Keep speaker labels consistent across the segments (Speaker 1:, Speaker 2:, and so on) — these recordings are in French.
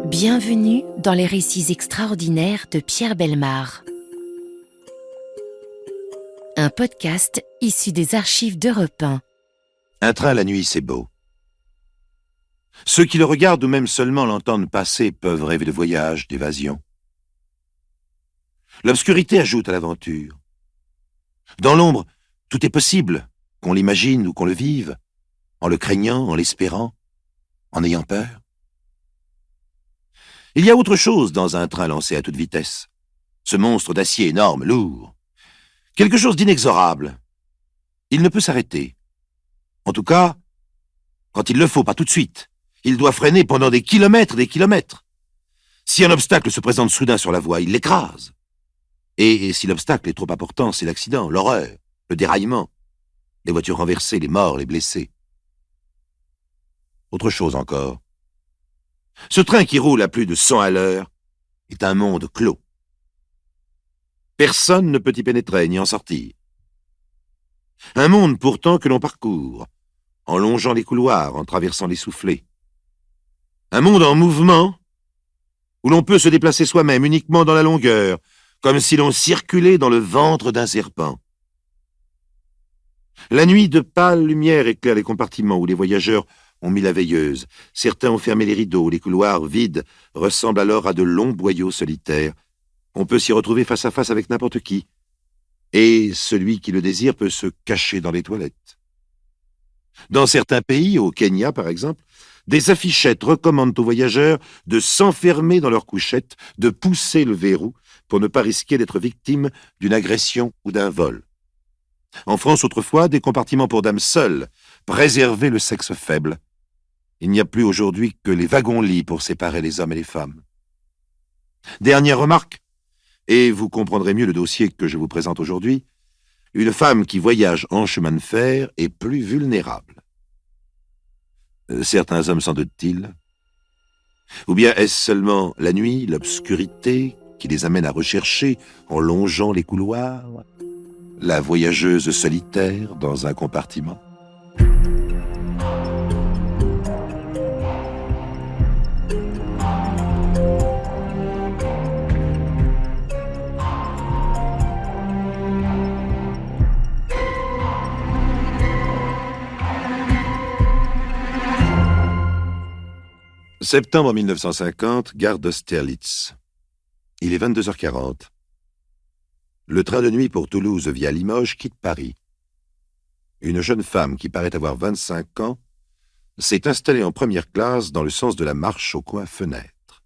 Speaker 1: Bienvenue dans les récits extraordinaires de Pierre Bellemare. Un podcast issu des archives d'Europe 1.
Speaker 2: Un train la nuit, c'est beau. Ceux qui le regardent ou même seulement l'entendent passer peuvent rêver de voyage, d'évasion. L'obscurité ajoute à l'aventure. Dans l'ombre, tout est possible, qu'on l'imagine ou qu'on le vive, en le craignant, en l'espérant, en ayant peur. Il y a autre chose dans un train lancé à toute vitesse. Ce monstre d'acier énorme, lourd. Quelque chose d'inexorable. Il ne peut s'arrêter. En tout cas, quand il le faut, pas tout de suite. Il doit freiner pendant des kilomètres et des kilomètres. Si un obstacle se présente soudain sur la voie, il l'écrase. Et si l'obstacle est trop important, c'est l'accident, l'horreur, le déraillement, les voitures renversées, les morts, les blessés. Autre chose encore. Ce train qui roule à plus de 100 à l'heure est un monde clos. Personne ne peut y pénétrer ni en sortir. Un monde pourtant que l'on parcourt, en longeant les couloirs, en traversant les soufflets. Un monde en mouvement, où l'on peut se déplacer soi-même uniquement dans la longueur, comme si l'on circulait dans le ventre d'un serpent. La nuit, de pâles lumières éclairent les compartiments où les voyageurs ont mis la veilleuse. Certains ont fermé les rideaux, les couloirs vides ressemblent alors à de longs boyaux solitaires. On peut s'y retrouver face à face avec n'importe qui. Et celui qui le désire peut se cacher dans les toilettes. Dans certains pays, au Kenya par exemple, des affichettes recommandent aux voyageurs de s'enfermer dans leur couchette, de pousser le verrou pour ne pas risquer d'être victime d'une agression ou d'un vol. En France, autrefois, des compartiments pour dames seules préservaient le sexe faible. Il n'y a plus aujourd'hui que les wagons-lits pour séparer les hommes et les femmes. Dernière remarque, et vous comprendrez mieux le dossier que je vous présente aujourd'hui, une femme qui voyage en chemin de fer est plus vulnérable. Certains hommes s'en doutent-ils? Ou bien est-ce seulement la nuit, l'obscurité, qui les amène à rechercher, en longeant les couloirs, la voyageuse solitaire dans un compartiment? Septembre 1950, gare d'Austerlitz. Il est 22h40. Le train de nuit pour Toulouse via Limoges quitte Paris. Une jeune femme qui paraît avoir 25 ans s'est installée en première classe dans le sens de la marche au coin fenêtre.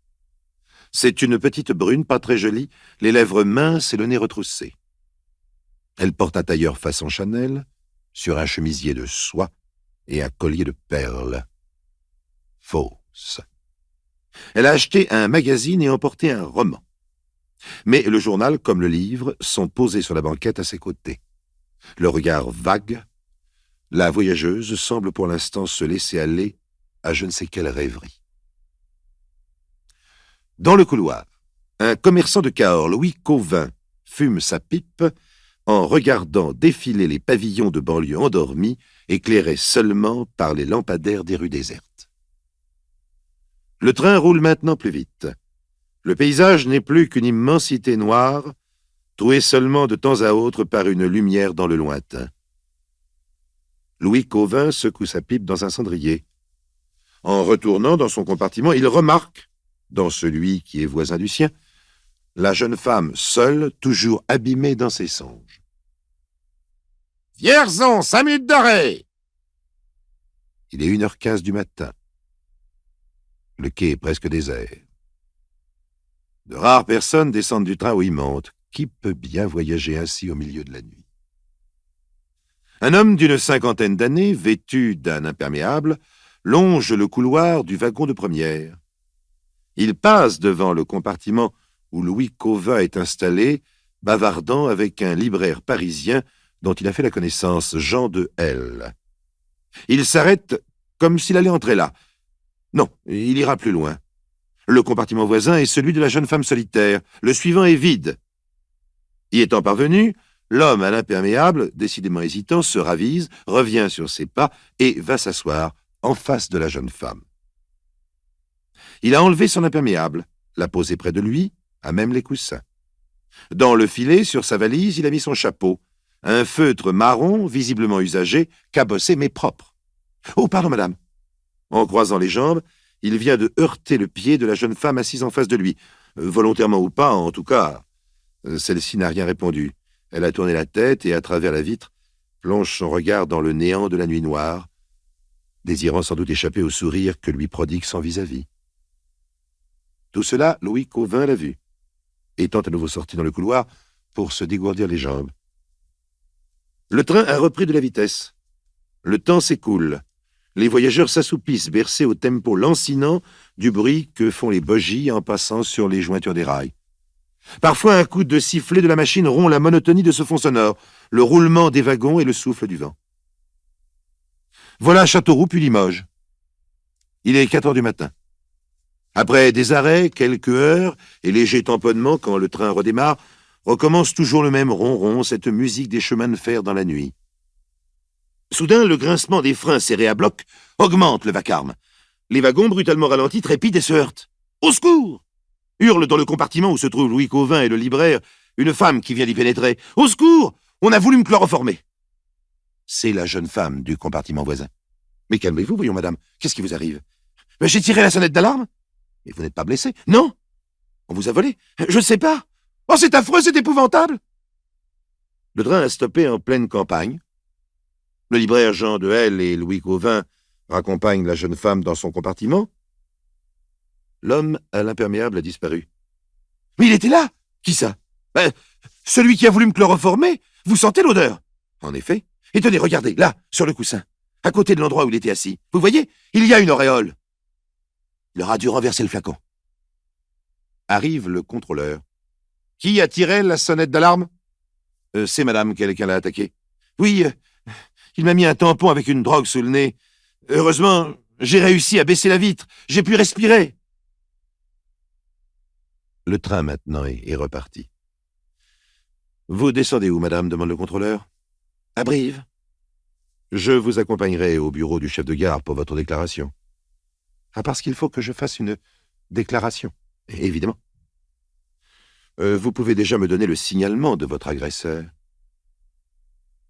Speaker 2: C'est une petite brune, pas très jolie, les lèvres minces et le nez retroussé. Elle porte un tailleur façon Chanel, sur un chemisier de soie et un collier de perles. Fausse. Elle a acheté un magazine et emporté un roman. Mais le journal, comme le livre, sont posés sur la banquette à ses côtés. Le regard vague, la voyageuse semble pour l'instant se laisser aller à je ne sais quelle rêverie. Dans le couloir, un commerçant de Cahors, Louis Cauvin, fume sa pipe en regardant défiler les pavillons de banlieue endormis, éclairés seulement par les lampadaires des rues désertes. Le train roule maintenant plus vite. Le paysage n'est plus qu'une immensité noire, trouée seulement de temps à autre par une lumière dans le lointain. Louis Cauvin secoue sa pipe dans un cendrier. En retournant dans son compartiment, il remarque, dans celui qui est voisin du sien, la jeune femme seule, toujours abîmée dans ses songes. « Vierzon, 5 minutes d'arrêt !» Il est 1h15 du matin. Le quai est presque désert. De rares personnes descendent du train où il monte. Qui peut bien voyager ainsi au milieu de la nuit? Un homme d'une 50aine d'années, vêtu d'un imperméable, longe le couloir du wagon de première. Il passe devant le compartiment où Louis Cauvin est installé, bavardant avec un libraire parisien dont il a fait la connaissance, Jean de L. Il s'arrête comme s'il allait entrer là. Non, il ira plus loin. Le compartiment voisin est celui de la jeune femme solitaire. Le suivant est vide. Y étant parvenu, l'homme à l'imperméable, décidément hésitant, se ravise, revient sur ses pas et va s'asseoir en face de la jeune femme. Il a enlevé son imperméable, l'a posé près de lui, à même les coussins. Dans le filet, sur sa valise, il a mis son chapeau, un feutre marron, visiblement usagé, cabossé mais propre. « Oh, pardon, madame !» En croisant les jambes, il vient de heurter le pied de la jeune femme assise en face de lui. Volontairement ou pas, en tout cas, celle-ci n'a rien répondu. Elle a tourné la tête et, à travers la vitre, plonge son regard dans le néant de la nuit noire, désirant sans doute échapper au sourire que lui prodigue son vis-à-vis. Tout cela, Louis Cauvin l'a vu, étant à nouveau sorti dans le couloir pour se dégourdir les jambes. Le train a repris de la vitesse. Le temps s'écoule. Les voyageurs s'assoupissent, bercés au tempo lancinant du bruit que font les bogies en passant sur les jointures des rails. Parfois, un coup de sifflet de la machine rompt la monotonie de ce fond sonore, le roulement des wagons et le souffle du vent. Voilà Châteauroux puis Limoges. Il est 4 heures du matin. Après des arrêts, quelques heures et léger tamponnement quand le train redémarre, recommence toujours le même ronron, cette musique des chemins de fer dans la nuit. Soudain, le grincement des freins serrés à bloc augmente le vacarme. Les wagons, brutalement ralentis, trépident et se heurtent. « Au secours !» hurle dans le compartiment où se trouvent Louis Cauvin et le libraire une femme qui vient d'y pénétrer. « Au secours ! On a voulu me chloroformer !» C'est la jeune femme du compartiment voisin. « Mais calmez-vous, voyons, madame. Qu'est-ce qui vous arrive ?»« J'ai tiré la sonnette d'alarme. »« Mais vous n'êtes pas blessé ?»« Non. »« On vous a volé ?»« Je ne sais pas. »« Oh, c'est affreux, c'est épouvantable !» Le train a stoppé en pleine campagne. Le libraire Jean de Helle et Louis Cauvin raccompagnent la jeune femme dans son compartiment. L'homme à l'imperméable a disparu. « Mais il était là !»« Qui ça ?»« Celui qui a voulu me chloroformer. Vous sentez l'odeur ?»« En effet. Et tenez, regardez, là, sur le coussin, à côté de l'endroit où il était assis. Vous voyez, il y a une auréole. » Il aura dû renverser le flacon. Arrive le contrôleur. « Qui a tiré la sonnette d'alarme ?»« C'est madame, quelqu'un l'a attaqué. »« Oui, il m'a mis un tampon avec une drogue sous le nez. Heureusement, j'ai réussi à baisser la vitre. J'ai pu respirer. » Le train, maintenant, est reparti. « Vous descendez où, madame ?» demande le contrôleur. « À Brive. »« Je vous accompagnerai au bureau du chef de gare pour votre déclaration. »« Ah, parce qu'il faut que je fasse une déclaration. » « Évidemment. »« Vous pouvez déjà me donner le signalement de votre agresseur. »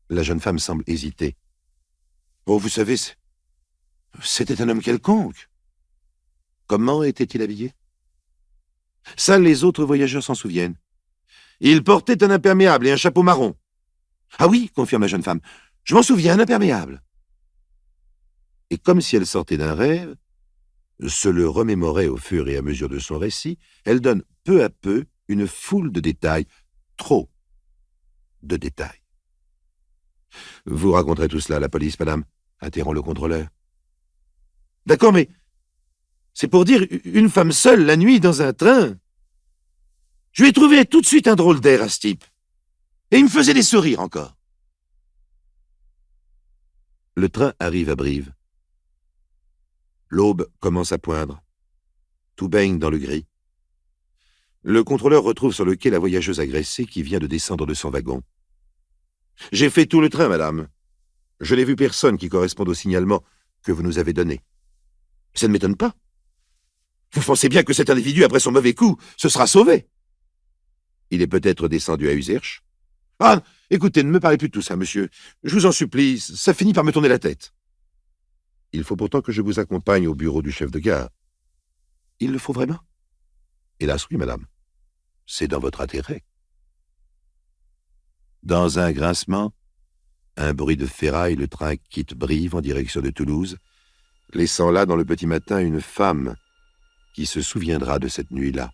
Speaker 2: La jeune femme semble hésiter. « Oh, vous savez, c'était un homme quelconque. » « Comment était-il habillé ?» Seuls les autres voyageurs s'en souviennent. « Il portait un imperméable et un chapeau marron. »« Ah oui, confirme la jeune femme, je m'en souviens, un imperméable. » Et comme si elle sortait d'un rêve, se le remémorait au fur et à mesure de son récit, elle donne peu à peu une foule de détails, trop de détails. « Vous raconterez tout cela à la police, madame ?» interrompt le contrôleur. « D'accord, mais c'est pour dire une femme seule la nuit dans un train. Je lui ai trouvé tout de suite un drôle d'air à ce type. Et il me faisait des sourires encore. » Le train arrive à Brive. L'aube commence à poindre. Tout baigne dans le gris. Le contrôleur retrouve sur le quai la voyageuse agressée qui vient de descendre de son wagon. « J'ai fait tout le train, madame. Je n'ai vu personne qui corresponde au signalement que vous nous avez donné. Ça ne m'étonne pas. Vous pensez bien que cet individu, après son mauvais coup, se sera sauvé. Il est peut-être descendu à Userche. Ah, écoutez, ne me parlez plus de tout ça, monsieur. Je vous en supplie, ça finit par me tourner la tête. Il faut pourtant que je vous accompagne au bureau du chef de gare. Il le faut vraiment? Hélas, oui, madame. C'est dans votre intérêt. Dans un grincement, un bruit de ferraille, le train quitte Brive en direction de Toulouse, laissant là, dans le petit matin, une femme qui se souviendra de cette nuit-là.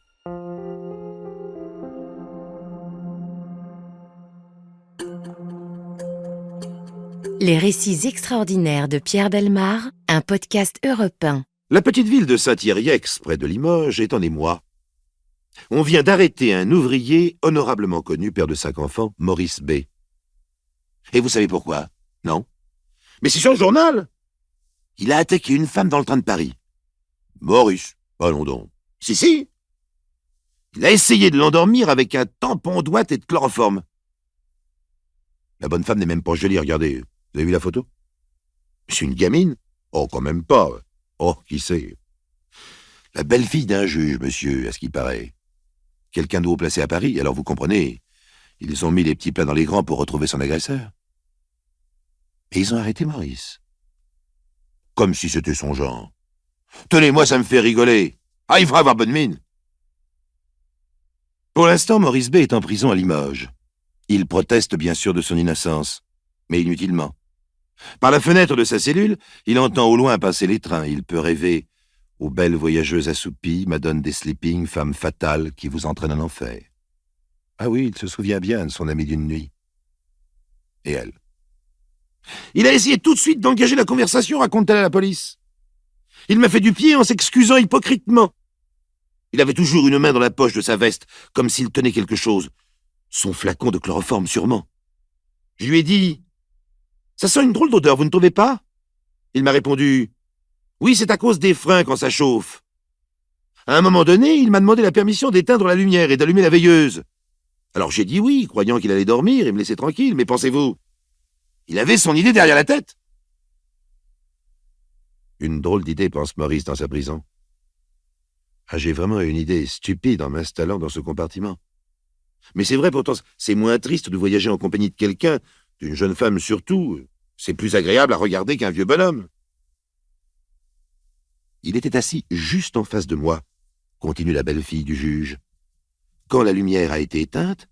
Speaker 1: Les récits extraordinaires de Pierre Bellemare, un podcast Europe 1.
Speaker 2: La petite ville de Saint-Thierry-Ex, près de Limoges, est en émoi. On vient d'arrêter un ouvrier honorablement connu, père de 5 enfants, Maurice B. Et vous savez pourquoi? Non? Mais c'est sur le journal! Il a attaqué une femme dans le train de Paris. Maurice, allons donc. Si. Il a essayé de l'endormir avec un tampon d'ouate et de chloroforme. La bonne femme n'est même pas jolie, regardez. Vous avez vu la photo? C'est une gamine? Oh, quand même pas. Oh, qui sait? La belle-fille d'un juge, monsieur, à ce qu'il paraît. Quelqu'un de haut placé à Paris, alors vous comprenez, ils ont mis les petits plats dans les grands pour retrouver son agresseur. Et ils ont arrêté Maurice. Comme si c'était son genre. Tenez, moi, ça me fait rigoler. Ah, il fera avoir bonne mine. Pour l'instant, Maurice B. est en prison à Limoges. Il proteste bien sûr de son innocence, mais inutilement. Par la fenêtre de sa cellule, il entend au loin passer les trains. Il peut rêver aux belles voyageuses assoupies, madone des sleeping, femme fatale qui vous entraîne en enfer. Ah oui, il se souvient bien de son amie d'une nuit. Et elle. Il a essayé tout de suite d'engager la conversation, raconte-t-elle à la police. Il m'a fait du pied en s'excusant hypocritement. Il avait toujours une main dans la poche de sa veste, comme s'il tenait quelque chose. Son flacon de chloroforme, sûrement. Je lui ai dit « Ça sent une drôle d'odeur, vous ne trouvez pas ?» Il m'a répondu « Oui, c'est à cause des freins quand ça chauffe. » À un moment donné, il m'a demandé la permission d'éteindre la lumière et d'allumer la veilleuse. Alors j'ai dit oui, croyant qu'il allait dormir et me laisser tranquille, mais pensez-vous, il avait son idée derrière la tête. Une drôle d'idée, pense Maurice dans sa prison. Ah, j'ai vraiment une idée stupide en m'installant dans ce compartiment. Mais c'est vrai pourtant, c'est moins triste de voyager en compagnie de quelqu'un, d'une jeune femme surtout. C'est plus agréable à regarder qu'un vieux bonhomme. Il était assis juste en face de moi, continue la belle-fille du juge. Quand la lumière a été éteinte,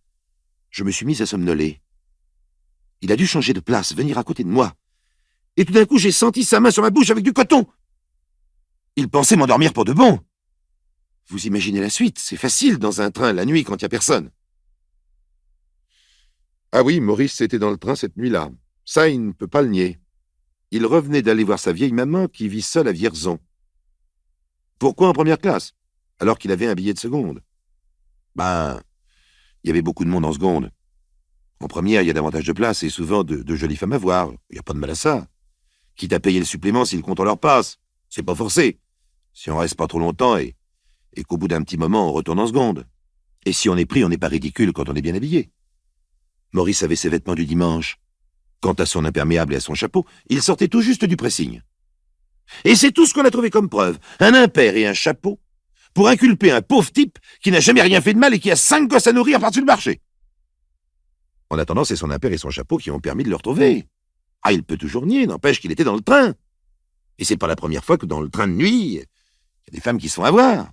Speaker 2: je me suis mise à somnoler. Il a dû changer de place, venir à côté de moi. Et tout d'un coup, j'ai senti sa main sur ma bouche avec du coton. Il pensait m'endormir pour de bon. Vous imaginez la suite, c'est facile dans un train la nuit quand il n'y a personne. Ah oui, Maurice était dans le train cette nuit-là. Ça, il ne peut pas le nier. Il revenait d'aller voir sa vieille maman qui vit seule à Vierzon. Pourquoi en première classe, alors qu'il avait un billet de seconde? Ben, il y avait beaucoup de monde en seconde. En première, il y a davantage de place et souvent de jolies femmes à voir. Il n'y a pas de mal à ça. Quitte à payer le supplément si le compteur leur passe. C'est pas forcé. Si on reste pas trop longtemps et qu'au bout d'un petit moment, on retourne en seconde. Et si on est pris, on n'est pas ridicule quand on est bien habillé. Maurice avait ses vêtements du dimanche. Quant à son imperméable et à son chapeau, il sortait tout juste du pressing. Et c'est tout ce qu'on a trouvé comme preuve. Un impair et un chapeau pour inculper un pauvre type qui n'a jamais rien fait de mal et qui a 5 gosses à nourrir par-dessus le marché. En attendant, c'est son impair et son chapeau qui ont permis de le retrouver. Ah, il peut toujours nier, n'empêche qu'il était dans le train. Et c'est pas la première fois que dans le train de nuit, il y a des femmes qui se font avoir.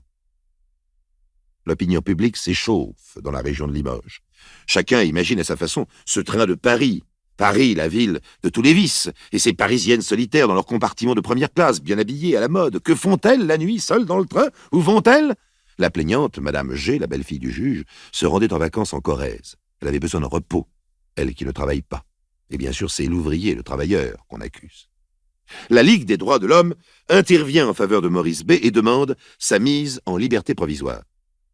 Speaker 2: L'opinion publique s'échauffe dans la région de Limoges. Chacun imagine à sa façon ce train de Paris. Paris, la ville de tous les vices, et ces Parisiennes solitaires dans leur compartiment de première classe, bien habillées, à la mode. Que font-elles la nuit, seules dans le train? Où vont-elles? La plaignante, Madame G, la belle-fille du juge, se rendait en vacances en Corrèze. Elle avait besoin de repos, elle qui ne travaille pas. Et bien sûr, c'est l'ouvrier, le travailleur, qu'on accuse. La Ligue des droits de l'homme intervient en faveur de Maurice B et demande sa mise en liberté provisoire.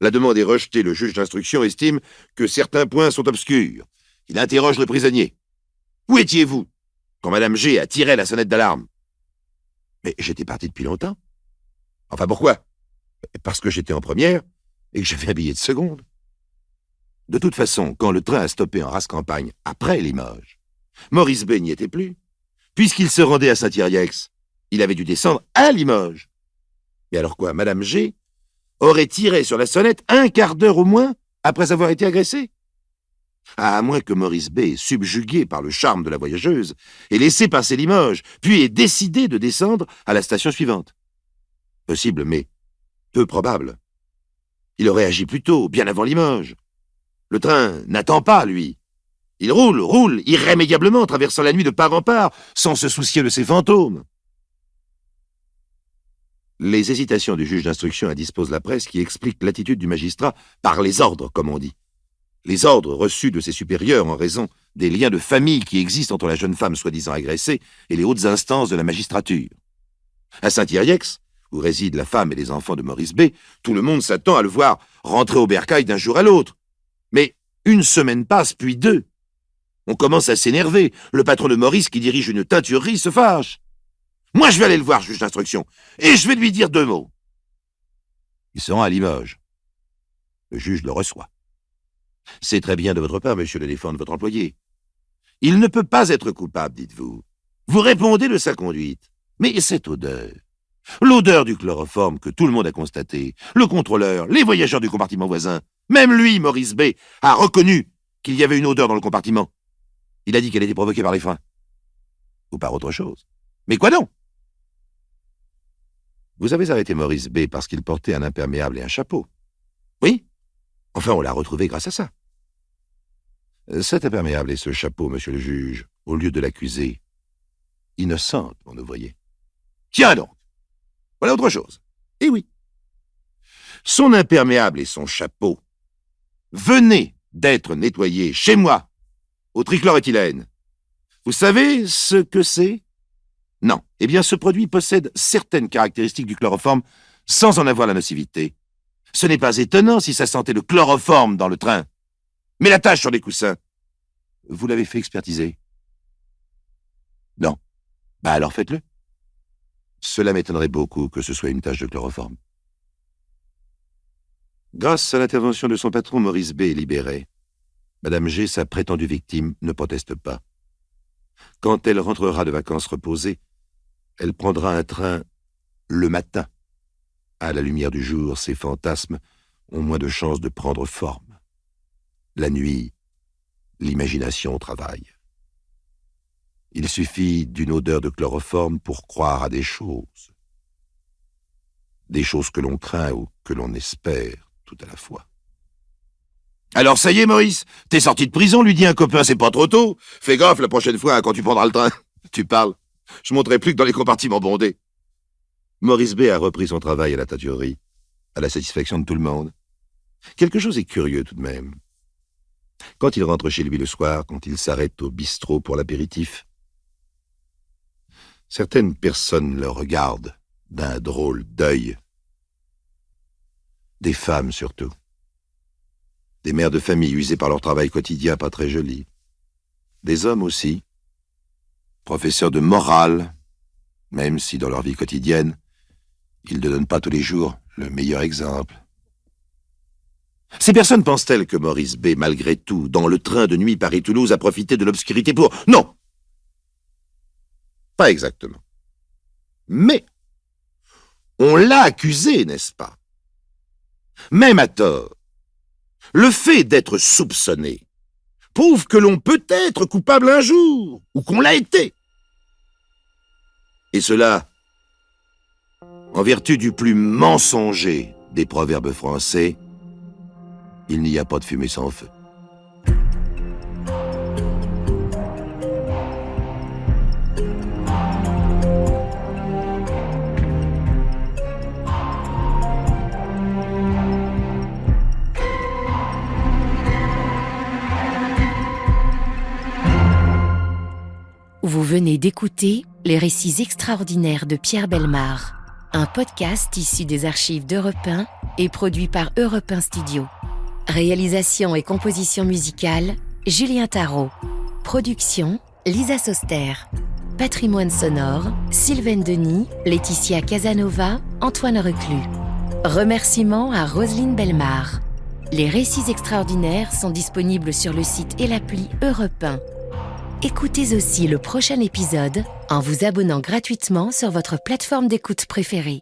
Speaker 2: La demande est rejetée. Le juge d'instruction estime que certains points sont obscurs. Il interroge le prisonnier. « Où étiez-vous quand Madame G a tiré la sonnette d'alarme ?»« Mais j'étais parti depuis longtemps. »« Enfin, pourquoi ?»« Parce que j'étais en première et que j'avais un billet de seconde. » De toute façon, quand le train a stoppé en race-campagne, après Limoges, Maurice B n'y était plus. Puisqu'il se rendait à Saint-Yrieix, il avait dû descendre à Limoges. Mais alors quoi, Madame G aurait tiré sur la sonnette 1/4 d'heure au moins après avoir été agressé? À moins que Maurice B, subjugué par le charme de la voyageuse, ait laissé passer Limoges, puis ait décidé de descendre à la station suivante. Possible, mais peu probable. Il aurait agi plus tôt, bien avant Limoges. Le train n'attend pas, lui. Il roule, irrémédiablement, traversant la nuit de part en part, sans se soucier de ses fantômes. Les hésitations du juge d'instruction indisposent la presse qui explique l'attitude du magistrat par les ordres, comme on dit. Les ordres reçus de ses supérieurs en raison des liens de famille qui existent entre la jeune femme soi-disant agressée et les hautes instances de la magistrature. À Saint-Yrieix, où résident la femme et les enfants de Maurice B, tout le monde s'attend à le voir rentrer au bercail d'un jour à l'autre. Mais une semaine passe, puis 2. On commence à s'énerver. Le patron de Maurice, qui dirige une teinturerie, se fâche. « Moi, je vais aller le voir, juge d'instruction, et je vais lui dire 2 mots. » Il se rend à Limoges. Le juge le reçoit. « C'est très bien de votre part, monsieur, de défendre votre employé. Il ne peut pas être coupable, dites-vous. Vous répondez de sa conduite. Mais cette odeur, L'odeur du chloroforme que tout le monde a constaté, le contrôleur, les voyageurs du compartiment voisin, même lui, Maurice B., a reconnu qu'il y avait une odeur dans le compartiment. Il a dit qu'elle était provoquée par les freins. Ou par autre chose. Mais quoi donc? Vous avez arrêté Maurice B. parce qu'il portait un imperméable et un chapeau. Oui? Enfin, on l'a retrouvé grâce à ça. Cet imperméable et ce chapeau, monsieur le juge, au lieu de l'accuser, innocente, pour nous voyez. Tiens donc! Voilà autre chose. Eh oui. Son imperméable et son chapeau venaient d'être nettoyés chez moi, au trichloréthylène. Vous savez ce que c'est? Non. Eh bien, ce produit possède certaines caractéristiques du chloroforme sans en avoir la nocivité. Ce n'est pas étonnant si ça sentait le chloroforme dans le train. Mais la tache sur les coussins, vous l'avez fait expertiser? Non. Bah alors faites-le. Cela m'étonnerait beaucoup que ce soit une tache de chloroforme. Grâce à l'intervention de son patron, Maurice B. est libéré. Madame G., sa prétendue victime, ne proteste pas. Quand elle rentrera de vacances reposée, elle prendra un train le matin. À la lumière du jour, ses fantasmes ont moins de chances de prendre forme. La nuit, l'imagination travaille. Il suffit d'une odeur de chloroforme pour croire à des choses. Des choses que l'on craint ou que l'on espère tout à la fois. Alors ça y est, Maurice, t'es sorti de prison, lui dit un copain, c'est pas trop tôt. Fais gaffe la prochaine fois quand tu prendras le train. Tu parles. Je monterai plus que dans les compartiments bondés. Maurice B. a repris son travail à la teinturerie, à la satisfaction de tout le monde. Quelque chose est curieux tout de même. Quand il rentre chez lui le soir, quand il s'arrête au bistrot pour l'apéritif, certaines personnes le regardent d'un drôle d'œil. Des femmes surtout. Des mères de famille usées par leur travail quotidien pas très joli. Des hommes aussi. Professeurs de morale, même si dans leur vie quotidienne, ils ne donnent pas tous les jours le meilleur exemple. Ces personnes pensent-elles que Maurice B., malgré tout, dans le train de nuit Paris-Toulouse, a profité de l'obscurité pour... Non! Pas exactement. Mais, on l'a accusé, n'est-ce pas? Même à tort. Le fait d'être soupçonné prouve que l'on peut être coupable un jour, ou qu'on l'a été. Et cela, en vertu du plus mensonger des proverbes français, il n'y a pas de fumée sans feu.
Speaker 1: Vous venez d'écouter Les récits extraordinaires de Pierre Bellemare, un podcast issu des archives d'Europe 1 et produit par Europe 1 Studio. Réalisation et composition musicale, Julien Tarot. Production, Lisa Soster. Patrimoine sonore, Sylvaine Denis, Laetitia Casanova, Antoine Reclus. Remerciements à Roselyne Bellemare. Les récits extraordinaires sont disponibles sur le site et l'appli Europe 1. Écoutez aussi le prochain épisode en vous abonnant gratuitement sur votre plateforme d'écoute préférée.